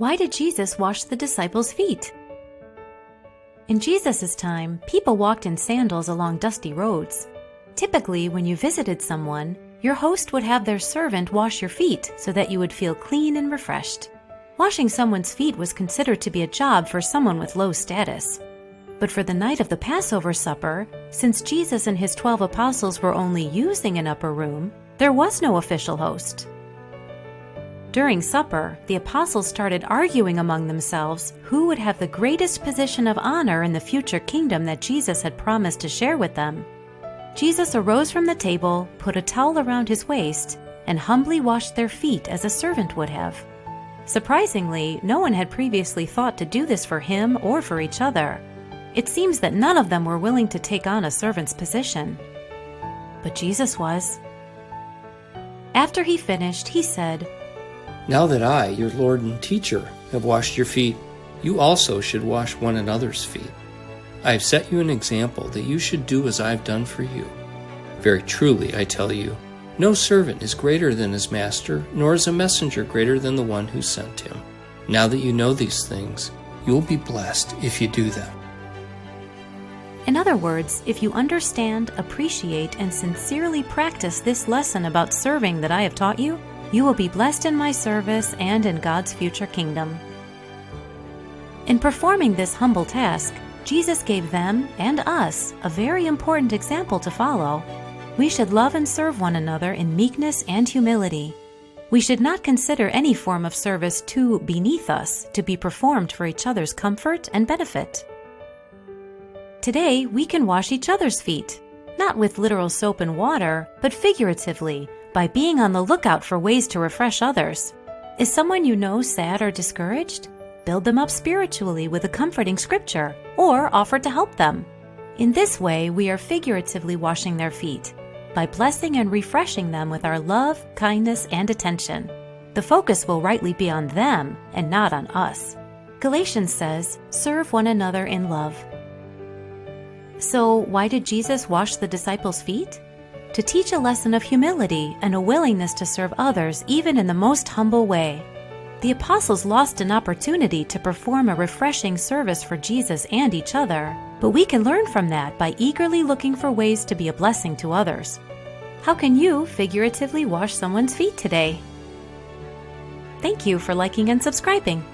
Why did Jesus wash the disciples' feet? In Jesus' time, people walked in sandals along dusty roads. Typically, when you visited someone, your host would have their servant wash your feet so that you would feel clean and refreshed. Washing someone's feet was considered to be a job for someone with low status. But for the night of the Passover supper, since Jesus and his 12 apostles were only using an upper room, there was no official host. During supper, the apostles started arguing among themselves who would have the greatest position of honor in the future kingdom that Jesus had promised to share with them. Jesus arose from the table, put a towel around his waist, and humbly washed their feet as a servant would have. Surprisingly, no one had previously thought to do this for him or for each other. It seems that none of them were willing to take on a servant's position. But Jesus was. After he finished, he said, "Now that I, your Lord and teacher, have washed your feet, you also should wash one another's feet. I have set you an example that you should do as I have done for you. Very truly, I tell you, no servant is greater than his master, nor is a messenger greater than the one who sent him. Now that you know these things, you will be blessed if you do them." In other words, if you understand, appreciate, and sincerely practice this lesson about serving that I have taught you, you will be blessed in my service and in God's future kingdom. In performing this humble task, Jesus gave them and us a very important example to follow. We should love and serve one another in meekness and humility. We should not consider any form of service too beneath us to be performed for each other's comfort and benefit. Today, we can wash each other's feet, not with literal soap and water, but figuratively, by being on the lookout for ways to refresh others. Is someone you know sad or discouraged? Build them up spiritually with a comforting scripture, or offer to help them. In this way, we are figuratively washing their feet, by blessing and refreshing them with our love, kindness, and attention. The focus will rightly be on them and not on us. Galatians says, "Serve one another in love." So, why did Jesus wash the disciples' feet? To teach a lesson of humility and a willingness to serve others even in the most humble way. The apostles lost an opportunity to perform a refreshing service for Jesus and each other, but we can learn from that by eagerly looking for ways to be a blessing to others. How can you figuratively wash someone's feet today? Thank you for liking and subscribing.